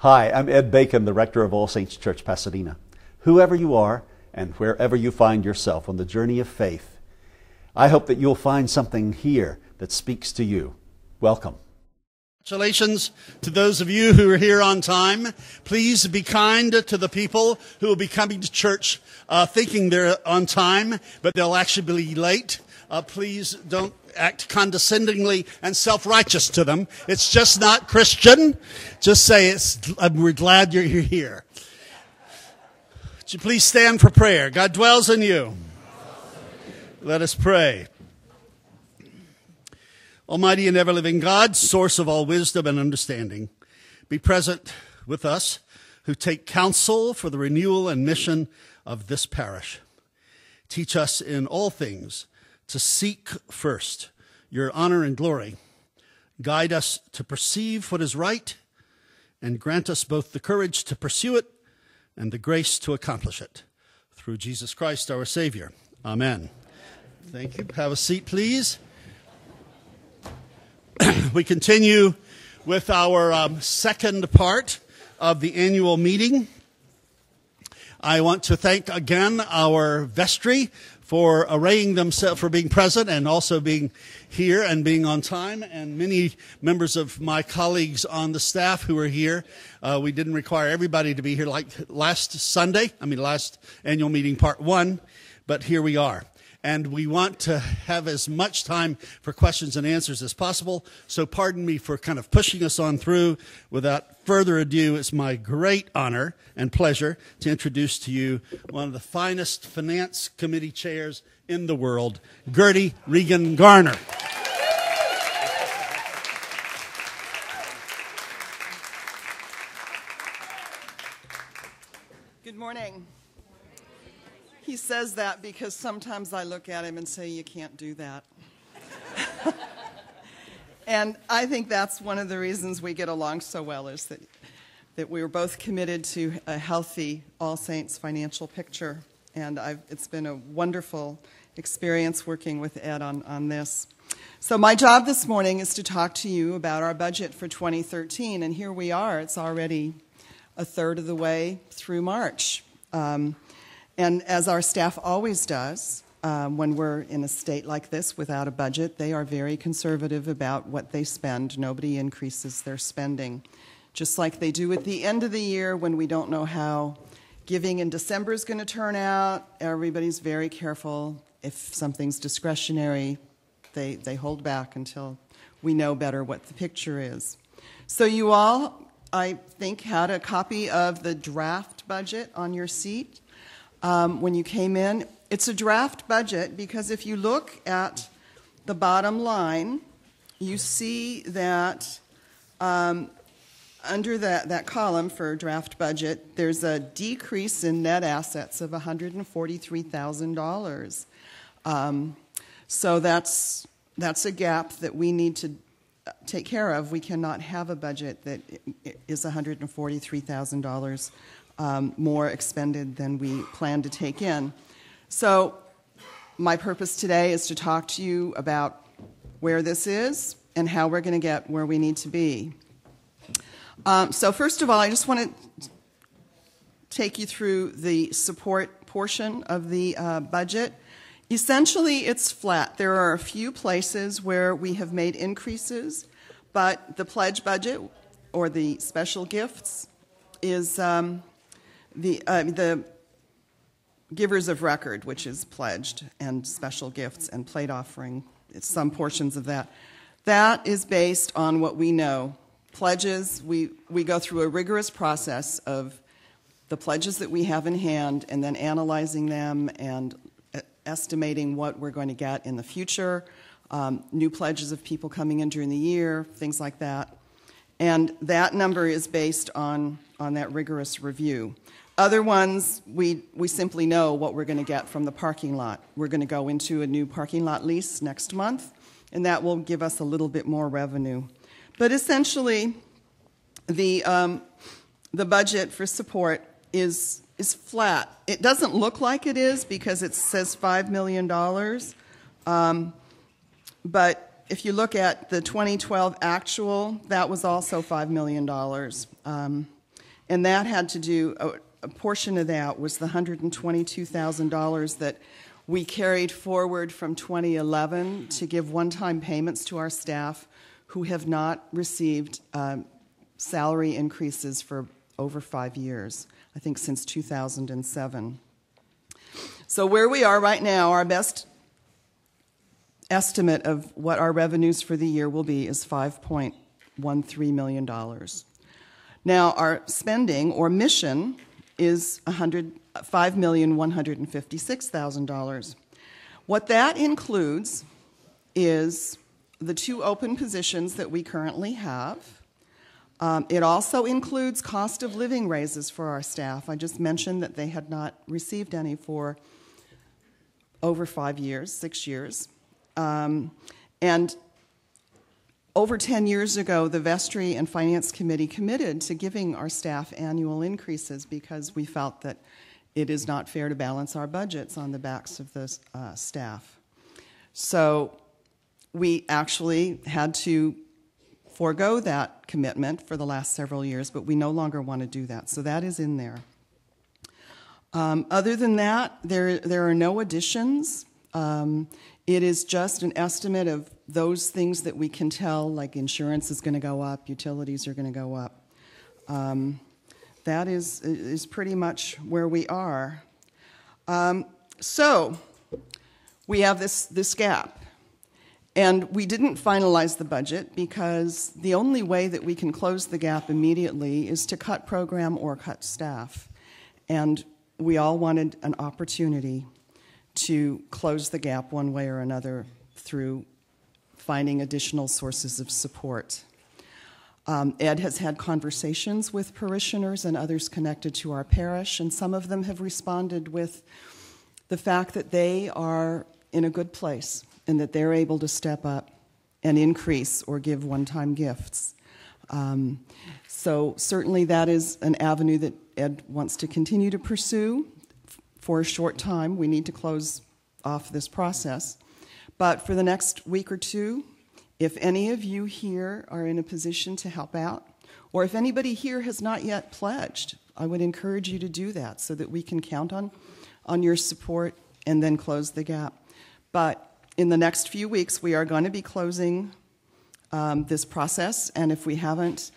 Hi, I'm Ed Bacon, the Rector of All Saints Church, Pasadena. Whoever you are and wherever you find yourself on the journey of faith, I hope that you'll find something here that speaks to you. Welcome. Congratulations to those of you who are here on time. Please be kind to the people who will be coming to church thinking they're on time, but they'll actually be late. Please don't act condescendingly and self-righteous to them. It's just not Christian. Just say we're glad you're here. Would you please stand for prayer? God dwells in you. Let us pray. Almighty and ever-living God, source of all wisdom and understanding, be present with us who take counsel for the renewal and mission of this parish. Teach us in all things to seek first your honor and glory. Guide us to perceive what is right, and grant us both the courage to pursue it and the grace to accomplish it. Through Jesus Christ, our Savior. Amen. Thank you. Have a seat, please. We continue with our second part of the annual meeting. I want to thank again our vestry for arraying themselves, for being present and also being here and being on time, and many members of my colleagues on the staff who are here. We didn't require everybody to be here like last annual meeting, part one, but here we are. And we want to have as much time for questions and answers as possible. So pardon me for kind of pushing us on through. Without further ado, it's my great honor and pleasure to introduce to you one of the finest finance committee chairs in the world, Gertie Regan Garner. Good morning. He says that because sometimes I look at him and say, you can't do that. And I think that's one of the reasons we get along so well, is that we were both committed to a healthy All Saints financial picture. And it's been a wonderful experience working with Ed on this. So my job this morning is to talk to you about our budget for 2013. And here we are. It's already a third of the way through March. And as our staff always does, when we're in a state like this without a budget, they are very conservative about what they spend. Nobody increases their spending. Just like they do at the end of the year when we don't know how giving in December is going to turn out, everybody's very careful. If something's discretionary, they hold back until we know better what the picture is. So you all, I think, had a copy of the draft budget on your seat. When you came in. It's a draft budget because if you look at the bottom line, you see that under that column for draft budget, there's a decrease in net assets of $143,000. So that's a gap that we need to take care of. We cannot have a budget that is $143,000 more expended than we plan to take in. So my purpose today is to talk to you about where this is and how we're going to get where we need to be. So first of all, I just want to take you through the support portion of the budget. Essentially, it's flat. There are a few places where we have made increases, but the pledge budget, or the special gifts, is the givers of record, which is pledged, and special gifts and plate offering, it's some portions of that. That is based on what we know. Pledges, we go through a rigorous process of the pledges that we have in hand and then analyzing them and estimating what we're going to get in the future, new pledges of people coming in during the year, things like that. And that number is based on that rigorous review. Other ones, we simply know what we're going to get from the parking lot. We're going to go into a new parking lot lease next month, and that will give us a little bit more revenue. But essentially, the budget for support is flat. It doesn't look like it is because it says $5 million, but if you look at the 2012 actual, that was also $5 million. And that had to do, a portion of that was the $122,000 that we carried forward from 2011 to give one-time payments to our staff who have not received salary increases for over 5 years, I think since 2007. So where we are right now, our best estimate of what our revenues for the year will be is $5.13 million. Now, our spending or mission is $5,156,000. What that includes is the 2 open positions that we currently have. It also includes cost of living raises for our staff. I just mentioned that they had not received any for over 5 years, 6 years. And over 10 years ago, the Vestry and Finance Committee committed to giving our staff annual increases because we felt that it is not fair to balance our budgets on the backs of the staff. So we actually had to forego that commitment for the last several years, but we no longer want to do that. So that is in there. Other than that, there are no additions. It is just an estimate of those things that we can tell, like insurance is going to go up, utilities are going to go up. That is pretty much where we are. So we have this gap. And we didn't finalize the budget because the only way that we can close the gap immediately is to cut program or cut staff. And we all wanted an opportunity to close the gap one way or another through finding additional sources of support. Ed has had conversations with parishioners and others connected to our parish, and some of them have responded with the fact that they are in a good place and that they're able to step up and increase or give one-time gifts. So certainly that is an avenue that Ed wants to continue to pursue. For a short time, we need to close off this process. But for the next week or two, if any of you here are in a position to help out, or if anybody here has not yet pledged, I would encourage you to do that so that we can count on your support and then close the gap. But in the next few weeks, we are going to be closing this process, and if we haven't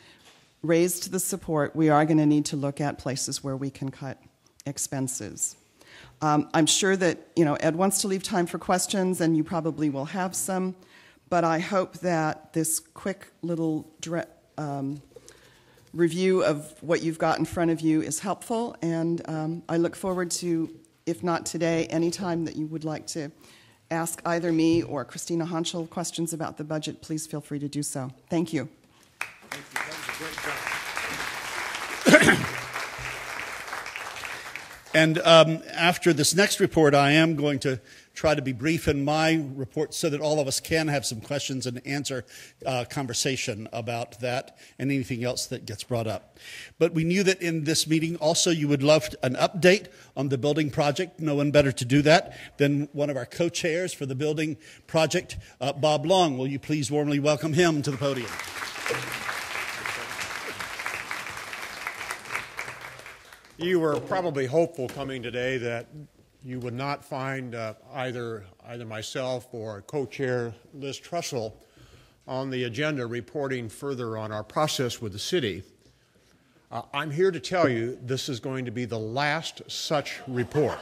raised the support, we are going to need to look at places where we can cut expenses. I'm sure that Ed wants to leave time for questions, and you probably will have some, but I hope that this quick little review of what you've got in front of you is helpful, and I look forward to, if not today, any time that you would like to ask either me or Christina Honchel questions about the budget, please feel free to do so. Thank you. Thank you. That was a great job. And after this next report, I am going to try to be brief in my report so that all of us can have some questions and answer conversation about that and anything else that gets brought up. But we knew that in this meeting also you would love an update on the building project. No one better to do that than one of our co-chairs for the building project, Bob Long. Will you please warmly welcome him to the podium? You were probably hopeful coming today that you would not find either myself or co-chair Liz Trussell on the agenda reporting further on our process with the city. I'm here to tell you this is going to be the last such report.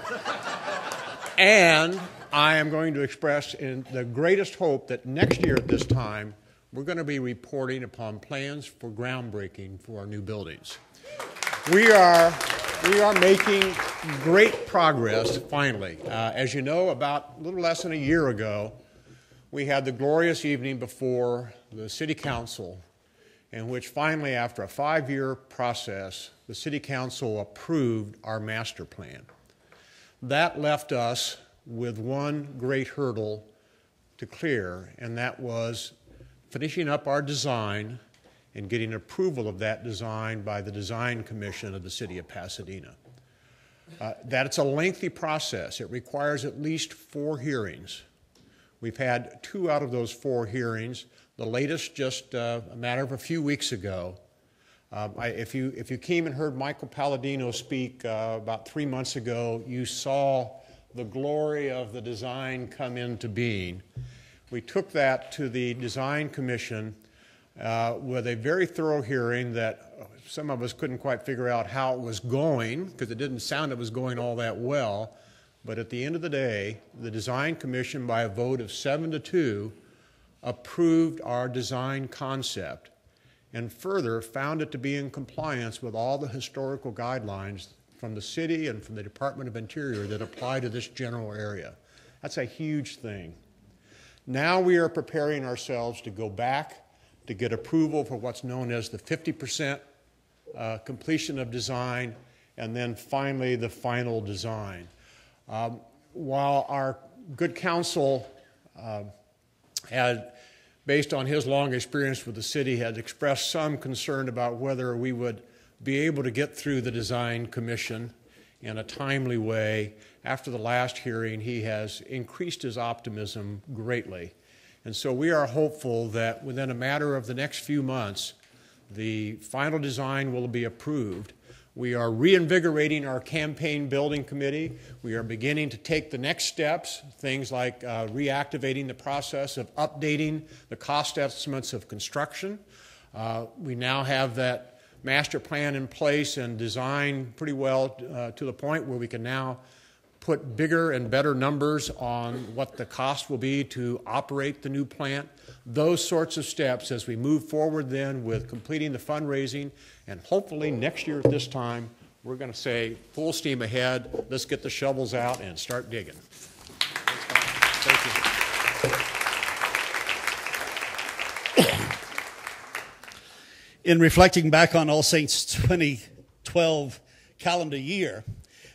And I am going to express in the greatest hope that next year at this time we're going to be reporting upon plans for groundbreaking for our new buildings. We are making great progress, finally. As you know, about a little less than a year ago, we had the glorious evening before the City Council in which finally, after a 5-year process, the City Council approved our master plan. That left us with one great hurdle to clear, and that was finishing up our design and getting approval of that design by the Design Commission of the City of Pasadena. That's a lengthy process. It requires at least 4 hearings. We've had 2 out of those 4 hearings, the latest just a matter of a few weeks ago. If you came and heard Michael Palladino speak about 3 months ago, you saw the glory of the design come into being. We took that to the Design Commission with a very thorough hearing that some of us couldn't quite figure out how it was going, because it didn't sound it was going all that well. But at the end of the day, the Design Commission, by a vote of 7-2, approved our design concept and further found it to be in compliance with all the historical guidelines from the city and from the Department of Interior that apply to this general area. That's a huge thing. Now we are preparing ourselves to go back to get approval for what's known as the 50% completion of design, and then finally the final design. While our good counsel had, based on his long experience with the city, had expressed some concern about whether we would be able to get through the Design Commission in a timely way, after the last hearing, he has increased his optimism greatly. And so we are hopeful that within a matter of the next few months, the final design will be approved. We are reinvigorating our campaign building committee. We are beginning to take the next steps, things like reactivating the process of updating the cost estimates of construction. We now have that master plan in place and designed pretty well to the point where we can now put bigger and better numbers on what the cost will be to operate the new plant. Those sorts of steps as we move forward then with completing the fundraising, and hopefully next year at this time, we're going to say full steam ahead, let's get the shovels out and start digging. Thank you. In reflecting back on All Saints 2012 calendar year,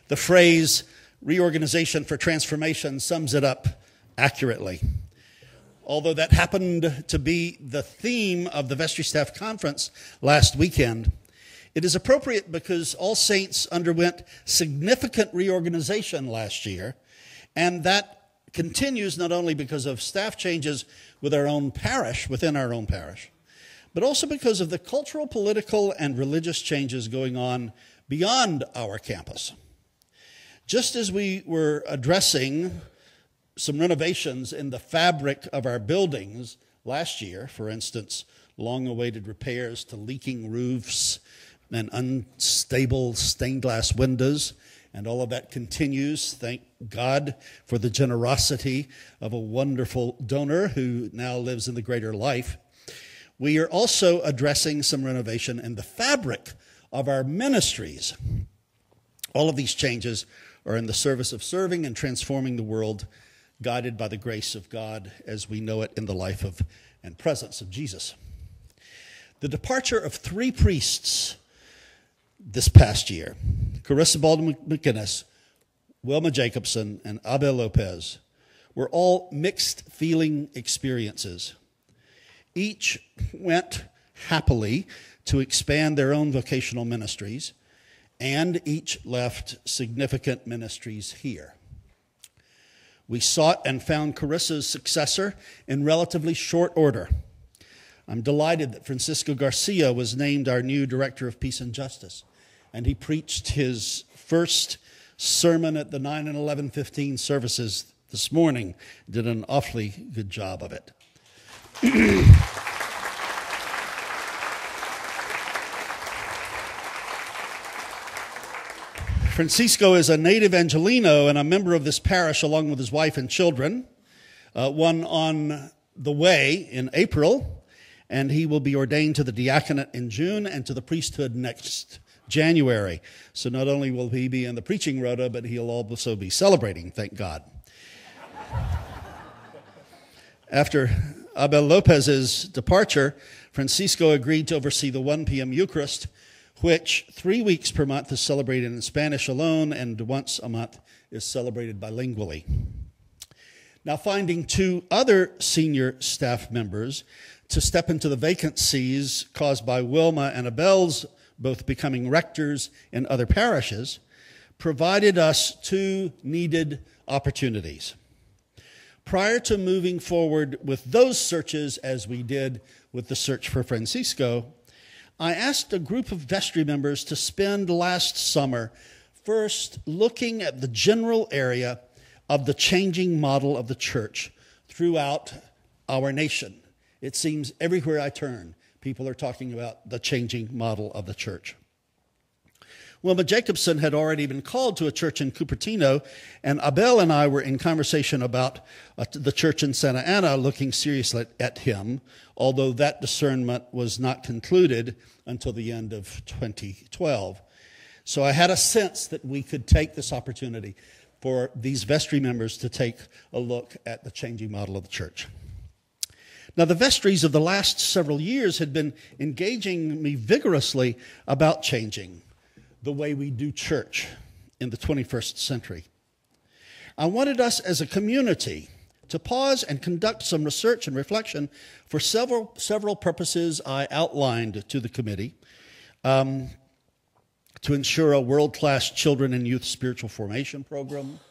the phrase reorganization for transformation sums it up accurately. Although that happened to be the theme of the Vestry Staff Conference last weekend, it is appropriate because All Saints underwent significant reorganization last year, and that continues not only because of staff changes with our own parish, within our own parish, but also because of the cultural, political, and religious changes going on beyond our campus. Just as we were addressing some renovations in the fabric of our buildings last year, for instance, long-awaited repairs to leaking roofs and unstable stained glass windows, and all of that continues. Thank God for the generosity of a wonderful donor who now lives in the greater life. We are also addressing some renovation in the fabric of our ministries. All of these changes are in the service of serving and transforming the world, guided by the grace of God as we know it in the life of and presence of Jesus. The departure of 3 priests this past year, Carissa Baldwin McGinnis, Wilma Jacobson, and Abel Lopez, were all mixed feeling experiences. Each went happily to expand their own vocational ministries, and each left significant ministries here. We sought and found Carissa's successor in relatively short order. I'm delighted that Francisco Garcia was named our new Director of Peace and Justice, and he preached his first sermon at the 9 and 11:15 services this morning. Did an awfully good job of it. Francisco is a native Angelino and a member of this parish along with his wife and children, one on the way in April, and he will be ordained to the diaconate in June and to the priesthood next January. So not only will he be in the preaching rota, but he'll also be celebrating, thank God. After Abel Lopez's departure, Francisco agreed to oversee the 1 p.m. Eucharist, which 3 weeks per month is celebrated in Spanish alone and once a month is celebrated bilingually. Now, finding 2 other senior staff members to step into the vacancies caused by Wilma and Abel's both becoming rectors in other parishes provided us 2 needed opportunities. Prior to moving forward with those searches as we did with the search for Francisco, I asked a group of vestry members to spend last summer first looking at the general area of the changing model of the church throughout our nation. It seems everywhere I turn, people are talking about the changing model of the church. Wilma Jacobson had already been called to a church in Cupertino, and Abel and I were in conversation about the church in Santa Ana, looking seriously at him, although that discernment was not concluded until the end of 2012. So I had a sense that we could take this opportunity for these vestry members to take a look at the changing model of the church. Now, the vestries of the last several years had been engaging me vigorously about changing the way we do church in the 21st century. I wanted us as a community to pause and conduct some research and reflection for several purposes I outlined to the committee, to ensure a world-class children and youth spiritual formation program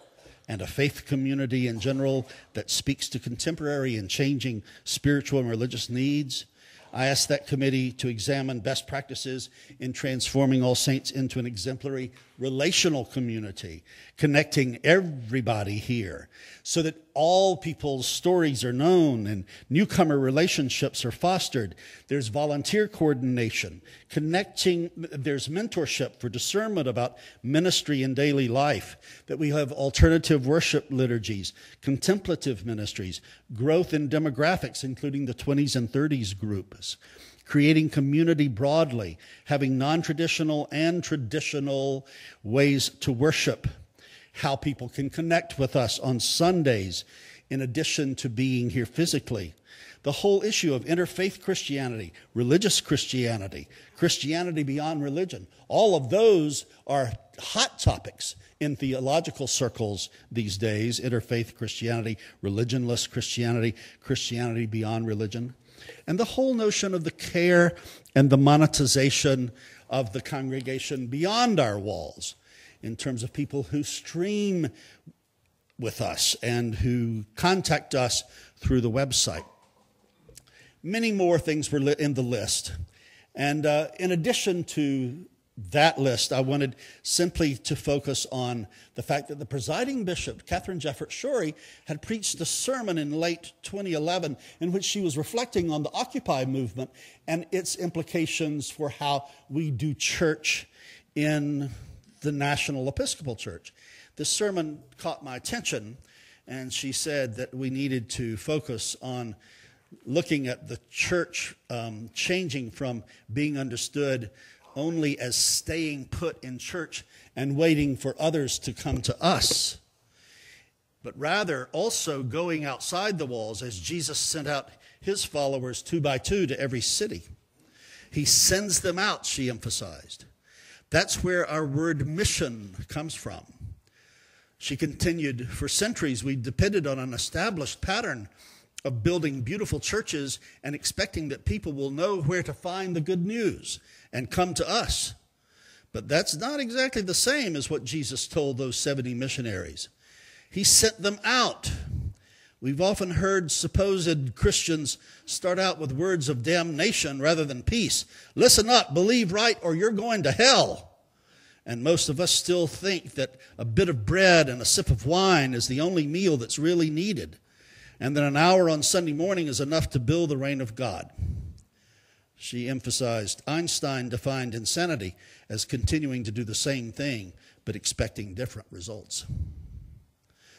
and a faith community in general that speaks to contemporary and changing spiritual and religious needs. I asked that committee to examine best practices in transforming All Saints into an exemplary relational community, connecting everybody here so that all people's stories are known and newcomer relationships are fostered. There's volunteer coordination, there's mentorship for discernment about ministry and daily life, that we have alternative worship liturgies, contemplative ministries, growth in demographics, including the 20s and 30s groups, creating community broadly, having non-traditional and traditional ways to worship, how people can connect with us on Sundays in addition to being here physically. The whole issue of interfaith Christianity, religious Christianity, Christianity beyond religion, all of those are hot topics in theological circles these days. Interfaith Christianity, religionless Christianity, Christianity beyond religion. And the whole notion of the care and the monetization of the congregation beyond our walls, in terms of people who stream with us and who contact us through the website. Many more things were in the list. And in addition to that list, I wanted simply to focus on the fact that the presiding bishop, Catherine Jefferts Schori, had preached a sermon in late 2011 in which she was reflecting on the Occupy movement and its implications for how we do church in the National Episcopal Church. This sermon caught my attention, and she said that we needed to focus on looking at the church changing from being understood only as staying put in church and waiting for others to come to us, but rather also going outside the walls as Jesus sent out his followers 2 by 2 to every city. He sends them out, she emphasized. That's where our word mission comes from. She continued, for centuries we depended on an established pattern of building beautiful churches and expecting that people will know where to find the good news and come to us. But that's not exactly the same as what Jesus told those 70 missionaries. He sent them out. We've often heard supposed Christians start out with words of damnation rather than peace. Listen up, believe right, or you're going to hell. And most of us still think that a bit of bread and a sip of wine is the only meal that's really needed, and that an hour on Sunday morning is enough to build the reign of God. She emphasized Einstein defined insanity as continuing to do the same thing but expecting different results.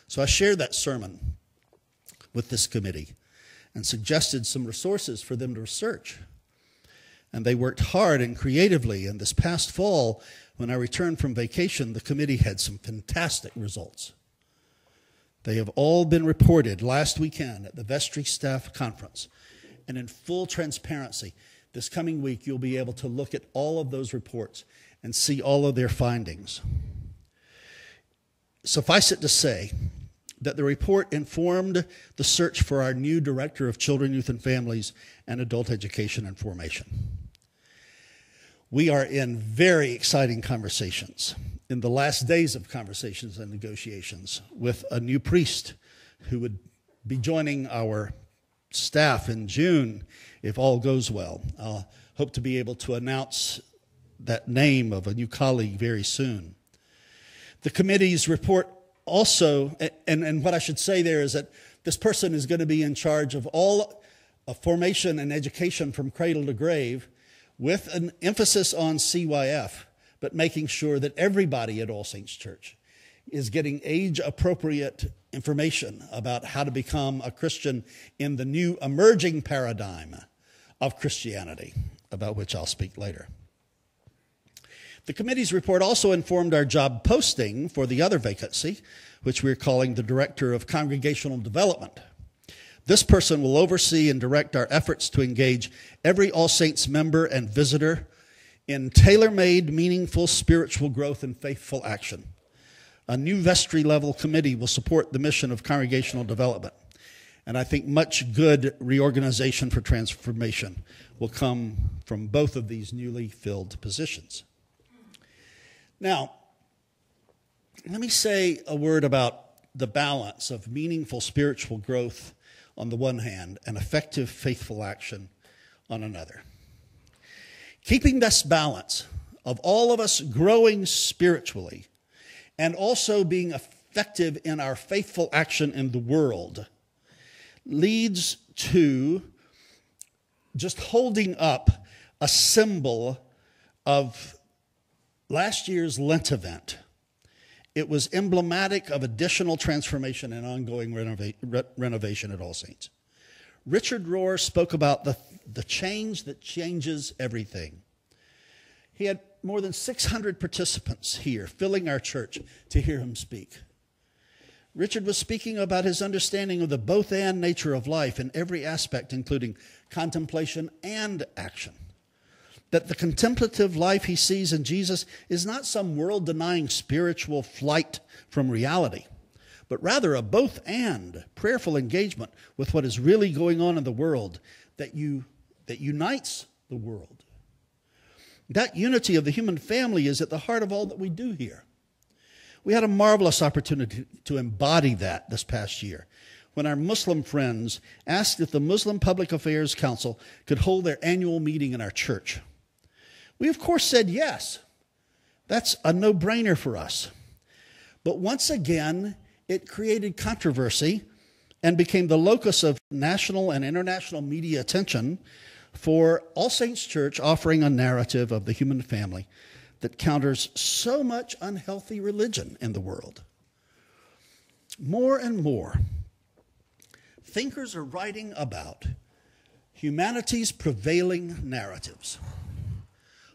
So I shared that sermon with this committee and suggested some resources for them to research. And they worked hard and creatively, and this past fall, when I returned from vacation, the committee had some fantastic results. They have all been reported last weekend at the Vestry Staff Conference. And in full transparency, this coming week, you'll be able to look at all of those reports and see all of their findings. Suffice it to say that the report informed the search for our new Director of Children, Youth, and Families and Adult Education and Formation. We are in very exciting conversations, in the last days of conversations and negotiations, with a new priest who would be joining our staff in June if all goes well. hope to be able to announce that name of a new colleague very soon. The committee's report also, and what I should say there is that this person is going to be in charge of all formation and education from cradle to grave, with an emphasis on CYF, but making sure that everybody at All Saints Church is getting age-appropriate information about how to become a Christian in the new emerging paradigm of Christianity, about which I'll speak later. The committee's report also informed our job posting for the other vacancy, which we're calling the Director of Congregational Development. This person will oversee and direct our efforts to engage every All Saints member and visitor in tailor-made, meaningful spiritual growth and faithful action. A new vestry-level committee will support the mission of congregational development, and I think much good reorganization for transformation will come from both of these newly filled positions. Now, let me say a word about the balance of meaningful spiritual growth on the one hand and effective, faithful action on another. Keeping this balance of all of us growing spiritually and also being effective in our faithful action in the world leads to just holding up a symbol of last year's Lent event. It was emblematic of additional transformation and ongoing renovation at All Saints. Richard Rohr spoke about the change that changes everything. He had more than 600 participants here filling our church to hear him speak. Richard was speaking about his understanding of the both-and nature of life in every aspect, including contemplation and action. That the contemplative life he sees in Jesus is not some world-denying spiritual flight from reality, but rather a both-and prayerful engagement with what is really going on in the world that unites the world. That unity of the human family is at the heart of all that we do here. We had a marvelous opportunity to embody that this past year when our Muslim friends asked if the Muslim Public Affairs Council could hold their annual meeting in our church. We, of course, said yes. That's a no-brainer for us. But once again, it created controversy and became the locus of national and international media attention for All Saints Church offering a narrative of the human family that counters so much unhealthy religion in the world. More and more, thinkers are writing about humanity's prevailing narratives,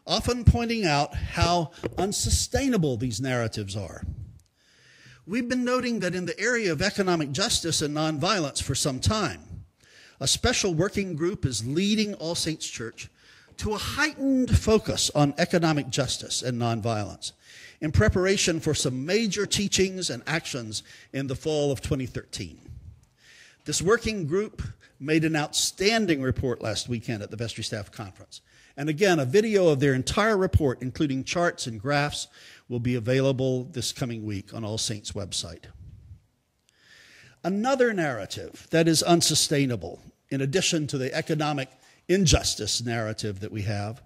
often pointing out how unsustainable these narratives are. We've been noting that in the area of economic justice and nonviolence for some time, a special working group is leading All Saints Church to a heightened focus on economic justice and nonviolence in preparation for some major teachings and actions in the fall of 2013. This working group made an outstanding report last weekend at the Vestry Staff Conference. And again, a video of their entire report, including charts and graphs, will be available this coming week on All Saints' website. Another narrative that is unsustainable, in addition to the economic injustice narrative that we have,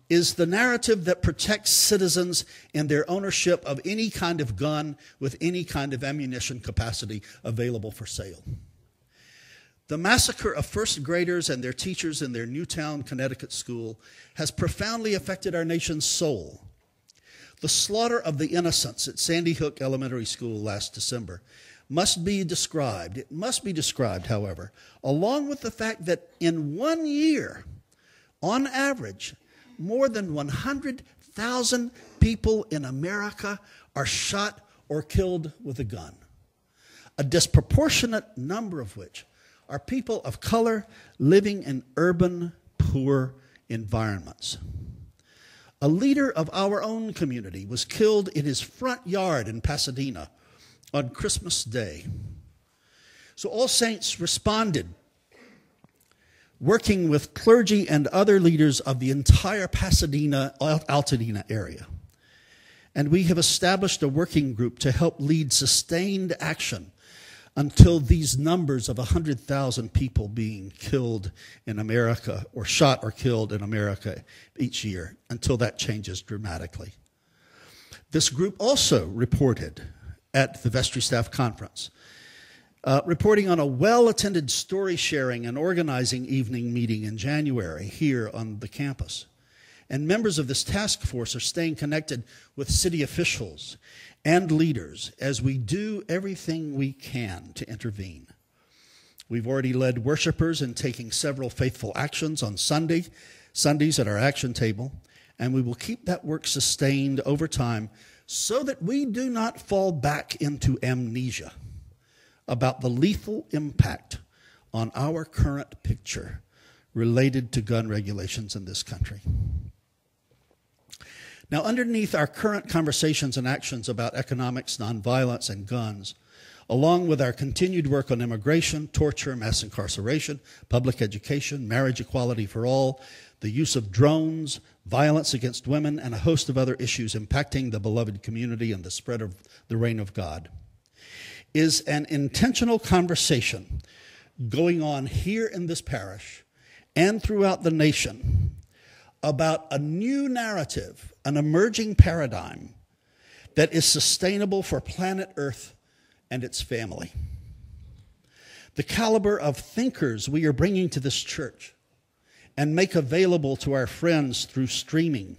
is the narrative that protects citizens in their ownership of any kind of gun with any kind of ammunition capacity available for sale. The massacre of first graders and their teachers in their Newtown, Connecticut school has profoundly affected our nation's soul. The slaughter of the innocents at Sandy Hook Elementary School last December must be described. It must be described, however, along with the fact that in 1 year, on average, more than 100,000 people in America are shot or killed with a gun, a disproportionate number of which are people of color living in urban, poor environments. A leader of our own community was killed in his front yard in Pasadena on Christmas Day. So All Saints responded, working with clergy and other leaders of the entire Pasadena-Altadena area. And we have established a working group to help lead sustained action until these numbers of 100,000 people being killed in America, or shot or killed in America each year, until that changes dramatically. This group also reported at the vestry staff conference, reporting on a well-attended story sharing and organizing evening meeting in January here on the campus. And members of this task force are staying connected with city officials and leaders as we do everything we can to intervene. We've already led worshipers in taking several faithful actions on Sundays at our action table, and we will keep that work sustained over time so that we do not fall back into amnesia about the lethal impact on our current picture related to gun regulations in this country. Now, underneath our current conversations and actions about economics, nonviolence, and guns, along with our continued work on immigration, torture, mass incarceration, public education, marriage equality for all, the use of drones, violence against women, and a host of other issues impacting the beloved community and the spread of the reign of God, is an intentional conversation going on here in this parish and throughout the nation about a new narrative, an emerging paradigm that is sustainable for planet Earth and its family. The caliber of thinkers we are bringing to this church and make available to our friends through streaming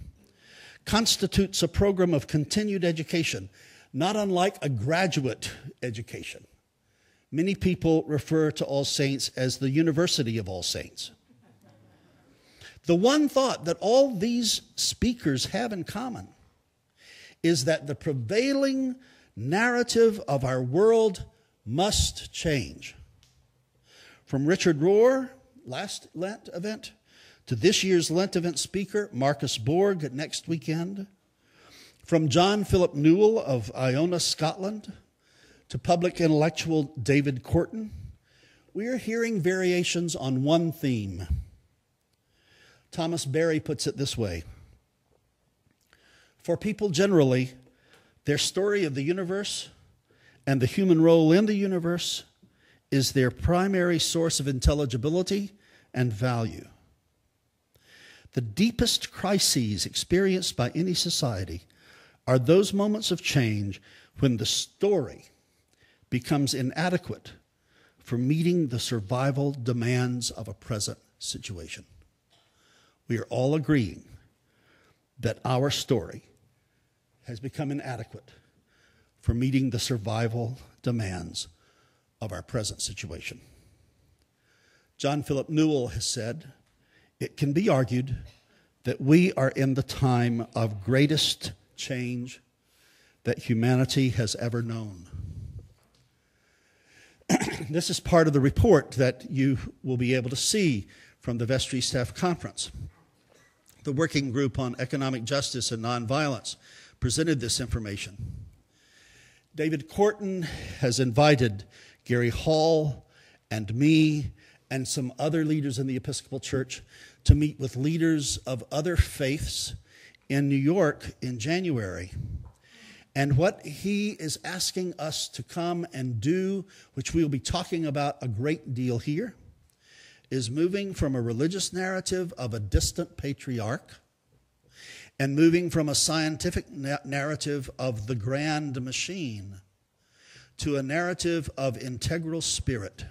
constitutes a program of continued education, not unlike a graduate education. Many people refer to All Saints as the University of All Saints. The one thought that all these speakers have in common is that the prevailing narrative of our world must change. From Richard Rohr, last Lent event, to this year's Lent event speaker, Marcus Borg, next weekend, from John Philip Newell of Iona, Scotland, to public intellectual David Corton, we are hearing variations on one theme. Thomas Berry puts it this way: for people generally, their story of the universe and the human role in the universe is their primary source of intelligibility and value. The deepest crises experienced by any society are those moments of change when the story becomes inadequate for meeting the survival demands of a present situation. We are all agreeing that our story has become inadequate for meeting the survival demands of our present situation. John Philip Newell has said, it can be argued that we are in the time of greatest change that humanity has ever known. This is part of the report that you will be able to see from the vestry staff conference. The Working Group on Economic Justice and Nonviolence presented this information. David Corton has invited Gary Hall and me and some other leaders in the Episcopal Church to meet with leaders of other faiths in New York in January. And what he is asking us to come and do, which we will be talking about a great deal here, is moving from a religious narrative of a distant patriarch and moving from a scientific narrative of the grand machine to a narrative of integral spirit.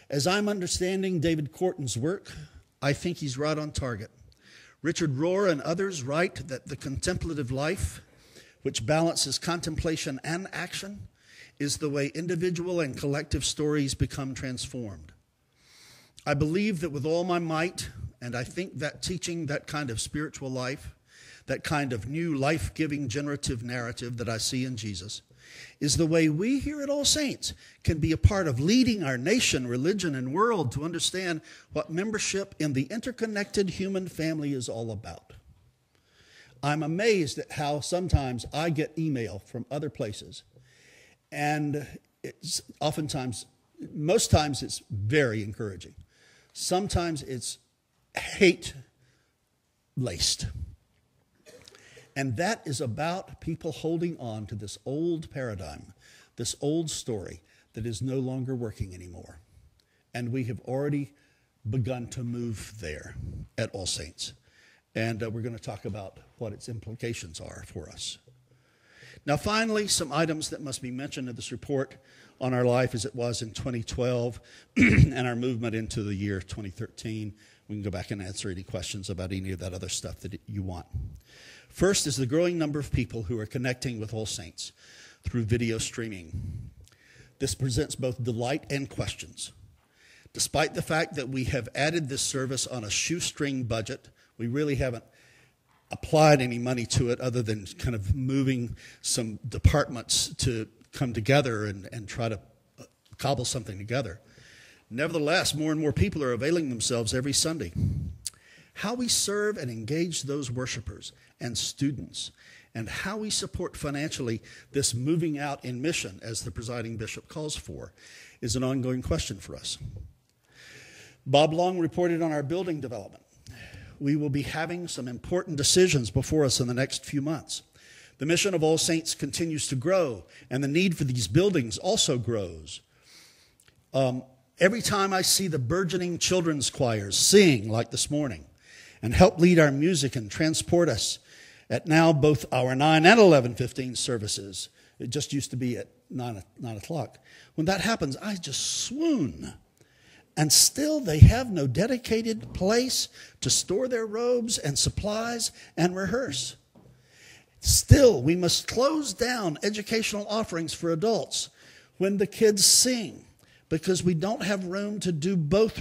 As I'm understanding David Corton's work, I think he's right on target. Richard Rohr and others write that the contemplative life, which balances contemplation and action, is the way individual and collective stories become transformed. I believe that with all my might, and I think that teaching that kind of spiritual life, that kind of new life-giving generative narrative that I see in Jesus, is the way we here at All Saints can be a part of leading our nation, religion, and world to understand what membership in the interconnected human family is all about. I'm amazed at how sometimes I get email from other places, and it's oftentimes, most times it's very encouraging. Sometimes it's hate-laced. And that is about people holding on to this old paradigm this old story that is no longer working anymore. And we have already begun to move there at All Saints. And we're going to talk about what its implications are for us. Now, finally, some items that must be mentioned in this report on our life as it was in 2012 and our movement into the year 2013. We can go back and answer any questions about any of that other stuff that you want. First is the growing number of people who are connecting with All Saints through video streaming. This presents both delight and questions. Despite the fact that we have added this service on a shoestring budget, we really haven't applied any money to it other than kind of moving some departments to come together and try to cobble something together. Nevertheless, more and more people are availing themselves every Sunday. How we serve and engage those worshipers and students, and how we support financially this moving out in mission, as the presiding bishop calls for, is an ongoing question for us. Bob Long reported on our building development. We will be having some important decisions before us in the next few months. The mission of All Saints continues to grow, and the need for these buildings also grows. Every time I see the burgeoning children's choirs sing like this morning and help lead our music and transport us at now both our 9 and 11:15 services, it just used to be at 9 o'clock. When that happens, I just swoon. And still they have no dedicated place to store their robes and supplies and rehearse. Still, we must close down educational offerings for adults when the kids sing, because we don't have room to both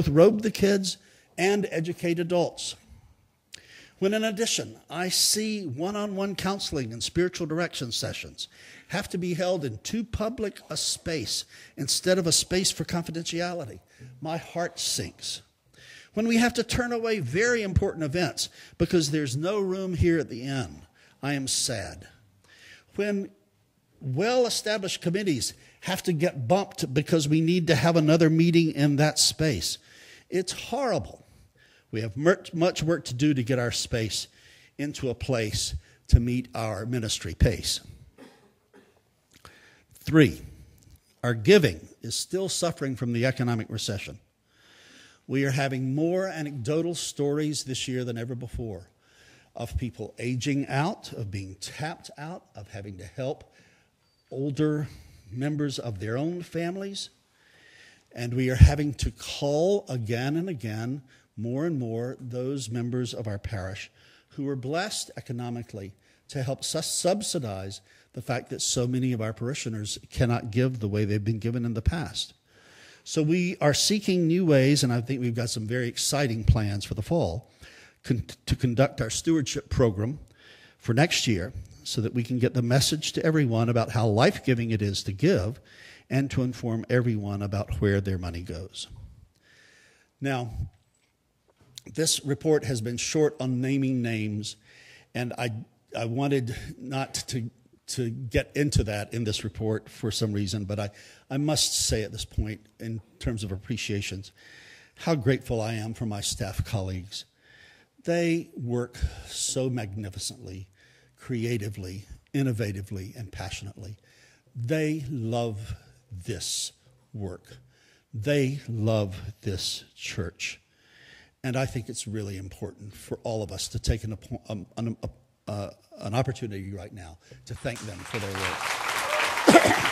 robe the kids and educate adults. When in addition, I see one-on-one counseling and spiritual direction sessions have to be held in too public a space instead of a space for confidentiality, my heart sinks. When we have to turn away very important events because there's no room here at the inn, I am sad. When well-established committees have to get bumped because we need to have another meeting in that space, it's horrible. We have much work to do to get our space into a place to meet our ministry pace. 3, our giving is still suffering from the economic recession. We are having more anecdotal stories this year than ever before of people aging out, of being tapped out, of having to help older members of their own families. And we are having to call again and again, more and more, those members of our parish who are blessed economically to help subsidize the fact that so many of our parishioners cannot give the way they've been given in the past. So we are seeking new ways, and I think we've got some very exciting plans for the fall, to conduct our stewardship program for next year so that we can get the message to everyone about how life-giving it is to give and to inform everyone about where their money goes. Now, this report has been short on naming names, and I wanted not to get into that in this report for some reason, but I must say at this point, in terms of appreciations, how grateful I am for my staff colleagues. They work so magnificently, creatively, innovatively, and passionately. They love this work. They love this church. And I think it's really important for all of us to take an opportunity right now to thank them for their work.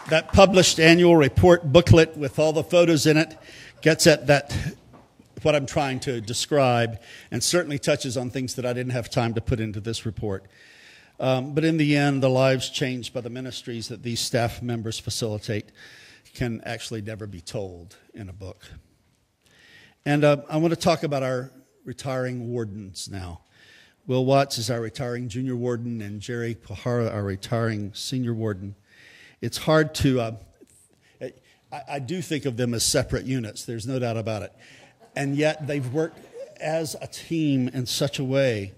That published annual report booklet with all the photos in it gets at what I'm trying to describe, and certainly touches on things that I didn't have time to put into this report. But in the end, the lives changed by the ministries that these staff members facilitate can actually never be told in a book. And I want to talk about our retiring wardens now. Will Watts is our retiring junior warden, and Jerry Pahara, our retiring senior warden. It's hard to, I do think of them as separate units, there's no doubt about it. And yet they've worked as a team in such a way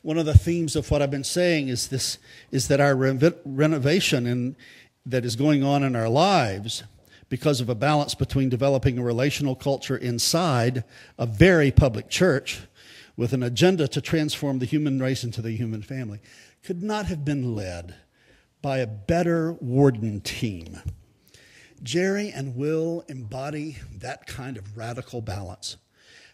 one of the themes of what I've been saying is that our renovation that is going on in our lives, because of a balance between developing a relational culture inside a very public church with an agenda to transform the human race into the human family, could not have been led by a better warden team. Jerry and Will embody that kind of radical balance.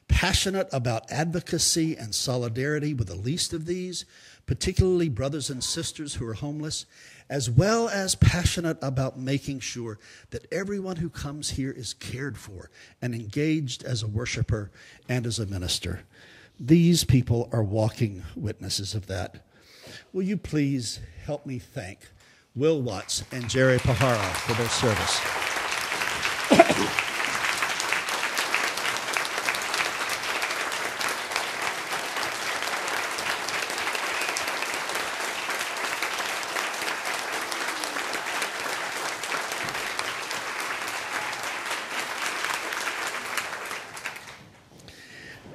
Passionate about advocacy and solidarity with the least of these, particularly brothers and sisters who are homeless, as well as passionate about making sure that everyone who comes here is cared for and engaged as a worshiper and as a minister. These people are walking witnesses of that. Will you please help me thank Will Watts and Jerry Pahara for their service.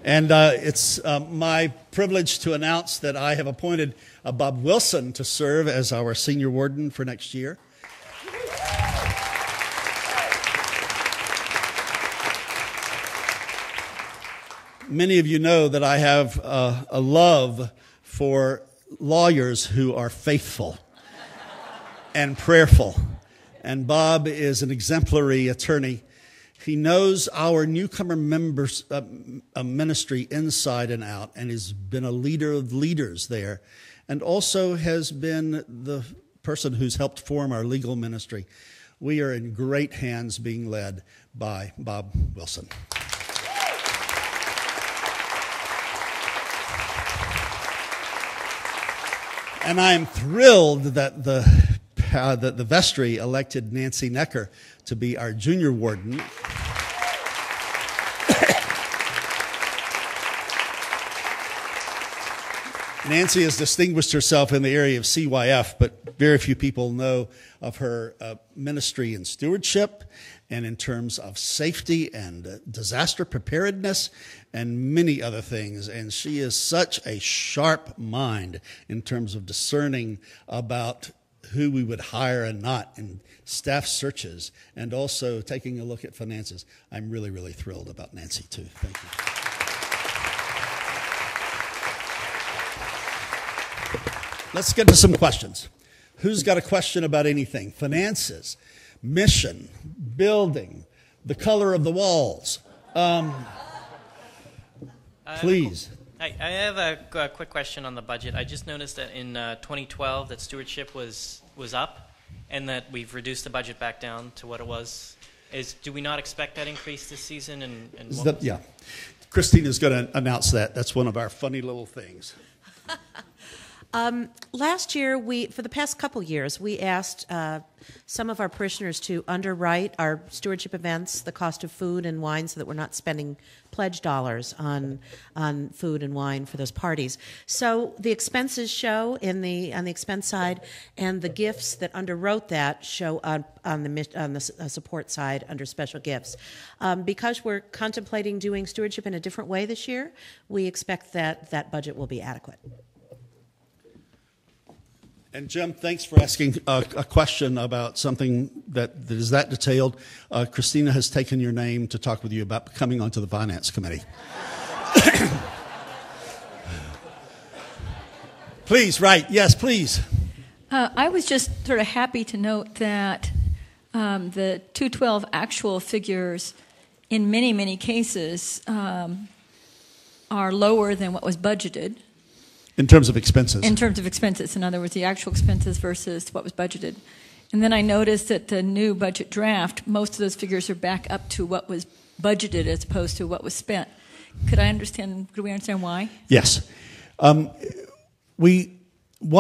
And it's my privilege to announce that I have appointed Bob Wilson to serve as our senior warden for next year. Many of you know that I have a love for lawyers who are faithful and prayerful. And Bob is an exemplary attorney. He knows our newcomer members' ministry inside and out, and has been a leader of leaders there, and also has been the person who's helped form our legal ministry. We are in great hands being led by Bob Wilson. And I am thrilled that the vestry elected Nancy Necker to be our junior warden. Nancy has distinguished herself in the area of CYF, but very few people know of her ministry in stewardship and in terms of safety and disaster preparedness and many other things. And she is such a sharp mind in terms of discerning about who we would hire and not in staff searches, and also taking a look at finances. I'm really, really thrilled about Nancy, too. Thank you. Let's get to some questions. Who's got a question about anything? Finances, mission, building, the color of the walls. Please. I have a quick question on the budget. I just noticed that in 2012 that stewardship was up, and that we've reduced the budget back down to what it was. Do we not expect that increase this season? Yeah. Christine is going to announce that. That's one of our funny little things. Last year, for the past couple years, we asked some of our parishioners to underwrite our stewardship events, the cost of food and wine, so that we're not spending pledge dollars on food and wine for those parties. So the expenses show on the expense side, and the gifts that underwrote that show on the support side under special gifts. Because we're contemplating doing stewardship in a different way this year, we expect that budget will be adequate. And Jim, thanks for asking a question about something that is that detailed. Christina has taken your name to talk with you about coming onto the Finance Committee. Please, right. Yes, please. I was just sort of happy to note that the 212 actual figures in many, many cases are lower than what was budgeted. In terms of expenses. In terms of expenses. In other words, the actual expenses versus what was budgeted. And then I noticed that the new budget draft, most of those figures are back up to what was budgeted as opposed to what was spent. Could we understand why? Yes. One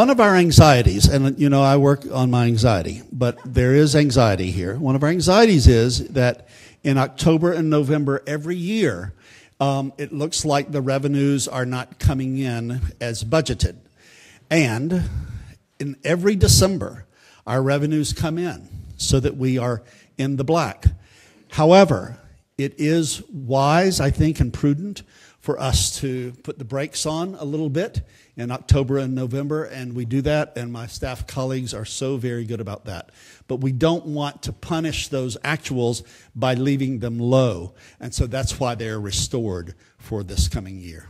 of our anxieties, and I work on my anxiety, but there is anxiety here. One of our anxieties is that in October and November every year, it looks like the revenues are not coming in as budgeted. And in every December, our revenues come in so that we are in the black. However, it is wise, I think, and prudent for us to put the brakes on a little bit in October and November, and we do that, and my staff colleagues are so very good about that. But we don't want to punish those actuals by leaving them low, and so that's why they're restored for this coming year.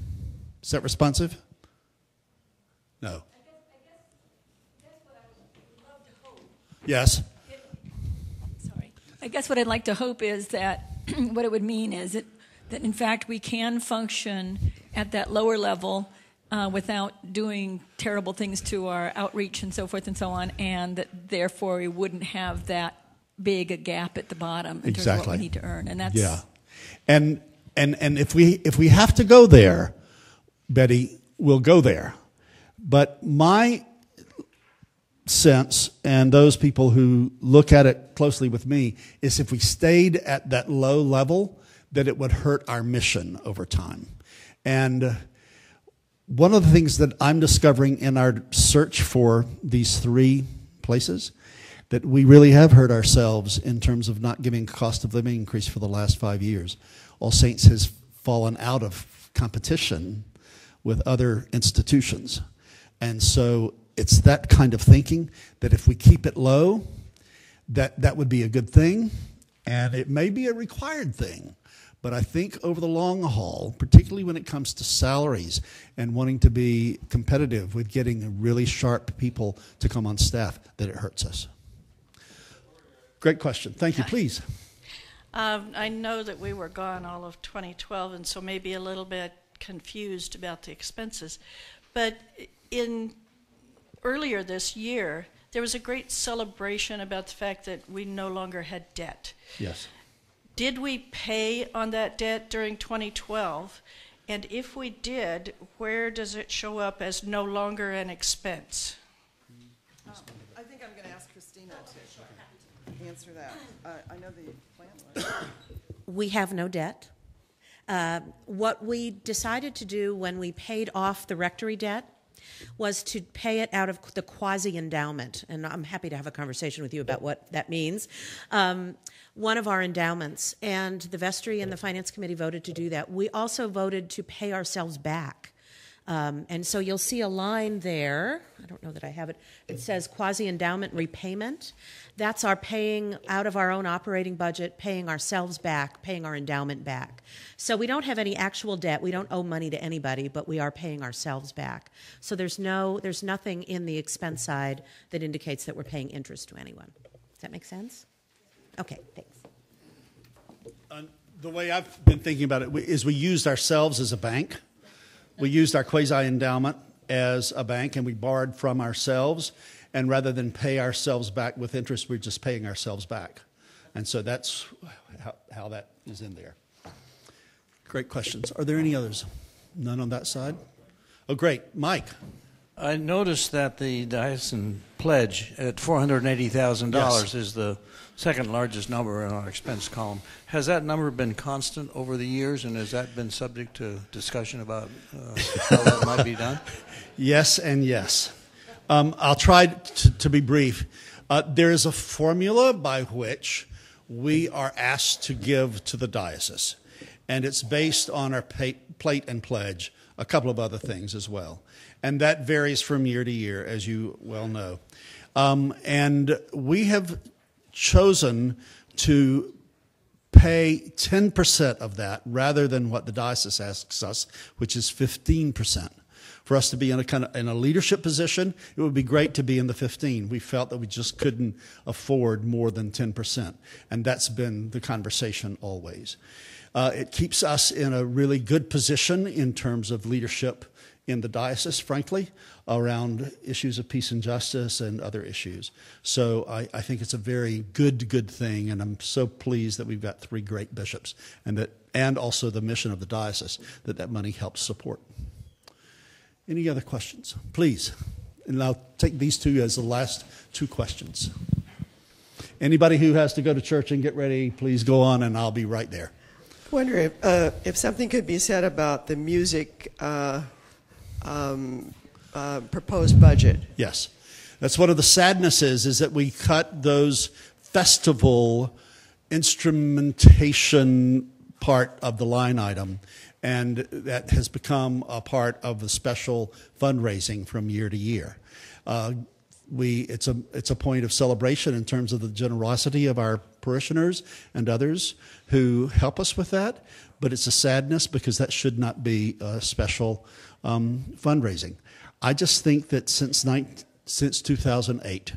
Is that responsive? No. I guess that's what I would love to hope. Yes? Sorry. I guess what I'd like to hope is that what it would mean is that in fact we can function at that lower level without doing terrible things to our outreach and so forth and so on, and that therefore we wouldn't have that big a gap at the bottom in terms of what we need to earn. And that's and if we have to go there, Betty, we'll go there. But my sense, and those people who look at it closely with me, is if we stayed at that low level, that it would hurt our mission over time. And one of the things that I'm discovering in our search for these 3 places, that we really have hurt ourselves in terms of not giving cost of living increase for the last 5 years. All Saints has fallen out of competition with other institutions. And so it's that kind of thinking that if we keep it low, that would be a good thing, and it may be a required thing. But I think over the long haul, particularly when it comes to salaries and wanting to be competitive with getting really sharp people to come on staff, that it hurts us. Great question. Thank you. Please. I know that we were gone all of 2012, and so maybe a little bit confused about the expenses. But earlier this year, there was a great celebration about the fact that we no longer had debt. Yes. Did we pay on that debt during 2012? And if we did, where does it show up as no longer an expense? I think I'm going to ask Christina to answer that. I know the plan was. We have no debt. What we decided to do when we paid off the rectory debt was to pay it out of the quasi-endowment, and I'm happy to have a conversation with you about what that means. One of our endowments, and the vestry and the finance committee voted to do that. We also voted to pay ourselves back. And so you'll see a line there, I don't know that I have it, it says quasi-endowment repayment. That's our paying out of our own operating budget, paying ourselves back, paying our endowment back. So we don't have any actual debt, we don't owe money to anybody, but we are paying ourselves back. So there's nothing in the expense side that indicates that we're paying interest to anyone. Does that make sense? Okay, thanks. The way I've been thinking about it is we used ourselves as a bank. We used our quasi-endowment as a bank, and we borrowed from ourselves. And rather than pay ourselves back with interest, we're just paying ourselves back. And so that's how that is in there. Great questions. Are there any others? None on that side? Oh, great. Mike. I noticed that the diocesan pledge at $480,000 Yes. is the second largest number in our expense column. Has that number been constant over the years, and has that been subject to discussion about how that might be done? Yes and yes. I'll try to be brief. There is a formula by which we are asked to give to the diocese, and it's based on our plate and pledge, a couple of other things as well. And that varies from year to year, as you well know. And we have chosen to pay 10% of that rather than what the diocese asks us, which is 15%. For us to be in a leadership position, it would be great to be in the 15. We felt that we just couldn't afford more than 10%, and that's been the conversation always. It keeps us in a really good position in terms of leadership in the diocese, frankly, around issues of peace and justice and other issues. So I think it's a very good thing, and I'm so pleased that we've got 3 great bishops, and also the mission of the diocese that money helps support. Any other questions? Please. And I'll take these 2 as the last 2 questions. Anybody who has to go to church and get ready, please go on, and I'll be right there. I wonder if something could be said about the music proposed budget. Yes. That's one of the sadnesses, is that we cut those festival instrumentation part of the line item. And that has become a part of the special fundraising from year to year. It's a point of celebration in terms of the generosity of our parishioners and others who help us with that, but it's a sadness because that should not be a special fundraising. I just think that since 2008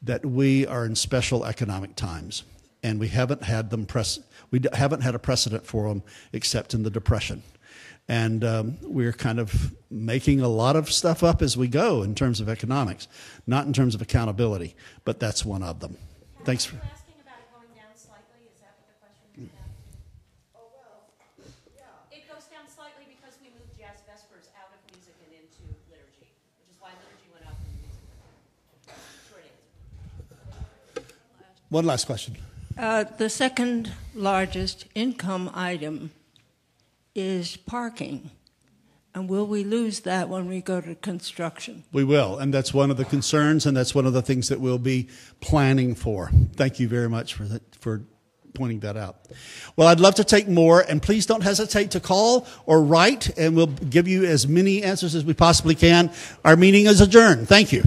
that we are in special economic times, and we haven't had a precedent for them except in the Depression. And we're kind of making a lot of stuff up as we go in terms of economics, not in terms of accountability, but that's one of them. Thanks for asking about it going down slightly. Is that what the question is about? Oh, well, yeah. It goes down slightly because we moved Jazz Vespers out of music and into liturgy, which is why liturgy went up and music went down. Short answer. One last question. The second largest income item is parking. And will we lose that when we go to construction? We will, and that's one of the concerns, and that's one of the things that we'll be planning for. Thank you very much for pointing that out. Well, I'd love to take more, and please don't hesitate to call or write, and we'll give you as many answers as we possibly can. Our meeting is adjourned. Thank you.